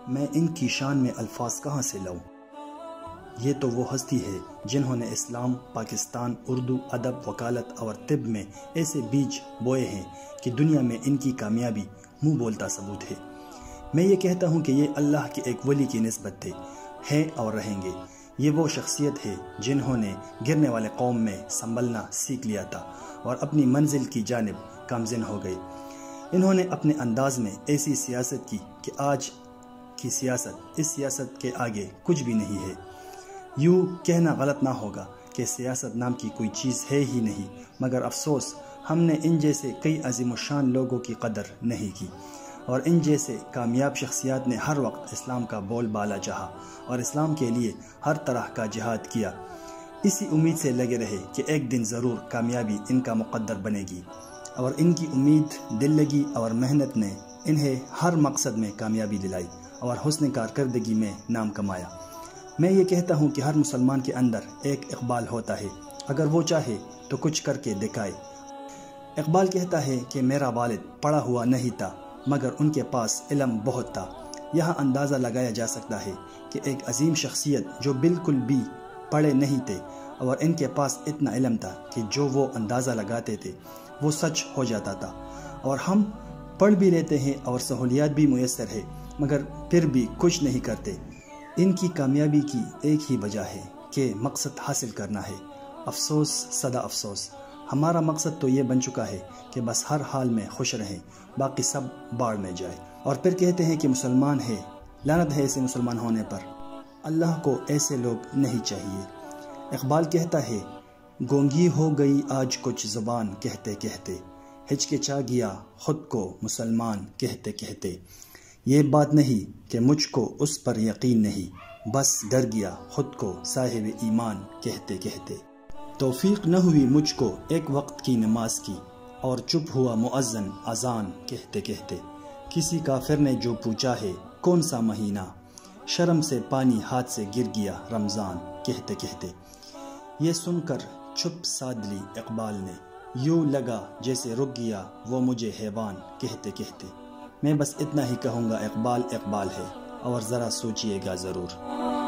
میں ان کی شان میں الفاظ کہاں سے لاؤں؟ یہ تو وہ ہستی ہے جنہوں نے اسلام، پاکستان، اردو، ادب، وکالت اور طب میں ایسے بیج بوئے ہیں کہ دنیا میں ان کی کامیابی منہ بولتا ثبوت ہے۔ میں یہ کہتا ہوں کہ یہ اللہ کے ایک ولی کی نسبت تھے، ہیں اور رہیں گے۔ یہ وہ شخصیت ہے جنہوں نے گرنے والے قوم میں سنبھلنا سیکھ لیا تھا اور اپنی منزل کی جانب گامزن ہو گئے۔ انہوں نے اپنے انداز میں ایسی سیاست کی کہ آج کی سیاست اس سیاست کے آگے کچھ بھی نہیں ہے۔ یوں کہنا غلط نہ ہوگا کہ سیاست نام کی کوئی چیز ہے ہی نہیں، مگر افسوس ہم نے ان جیسے کئی عظیم الشان لوگوں کی قدر نہیں کی، اور ان جیسے کامیاب شخصیات نے ہر وقت اسلام کا بول بالا چاہا اور اسلام کے لیے ہر طرح کا جہاد کیا۔ اسی امید سے لگے رہے کہ ایک دن ضرور کامیابی ان کا مقدر بنے گی، اور ان کی امید، دل لگی اور محنت نے انہیں ہر مقصد میں کامیابی دلائی اور حسن کارکردگی میں نام کمایا۔ میں یہ کہتا ہوں کہ ہر مسلمان کے اندر ایک اقبال ہوتا ہے، اگر وہ چاہے تو کچھ کر کے دکھائے۔ اقبال کہتا ہے کہ میرا والد پڑھا ہوا نہیں تھا مگر ان کے پاس علم بہت تھا۔ یہاں اندازہ لگایا جا سکتا ہے کہ ایک عظیم شخصیت جو بالکل بھی پڑھے نہیں تھے اور ان کے پاس اتنا علم تھا کہ جو وہ اندازہ لگاتے تھے وہ سچ ہو جاتا تھا، اور ہم پڑھ بھی لیتے ہیں اور سہولیات بھی میسر ہے مگر پھر بھی کچھ نہیں کرتے۔ ان کی کامیابی کی ایک ہی وجہ ہے کہ مقصد حاصل کرنا ہے۔ افسوس، صدا افسوس، ہمارا مقصد تو یہ بن چکا ہے کہ بس ہر حال میں خوش رہیں، باقی سب باڑ میں جائے، اور پھر کہتے ہیں کہ مسلمان ہے۔ لعنت ہے ایسے مسلمان ہونے پر، اللہ کو ایسے لوگ نہیں چاہیے۔ اقبال کہتا ہے، گونگی ہو گئی آج کچھ زبان کہتے کہتے، ہچکچا گیا خود کو مسلمان کہتے کہتے۔ یہ بات نہیں کہ مجھ کو اس پر یقین نہیں، بس ڈر گیا خود کو صاحب ایمان کہتے کہتے۔ توفیق نہ ہوئی مجھ کو ایک وقت کی نماز کی، اور چپ ہوا مؤذن اذان کہتے کہتے۔ کسی کافر نے جو پوچھا ہے کون سا مہینہ، شرم سے پانی ہاتھ سے گر گیا رمضان کہتے کہتے۔ یہ سن کر چھپ سادھ لی اقبال نے، یوں لگا جیسے رک گیا وہ مجھے حیوان کہتے کہتے۔ میں بس اتنا ہی کہوں گا، اقبال اقبال ہے، اور ذرا سوچئے گا ضرور۔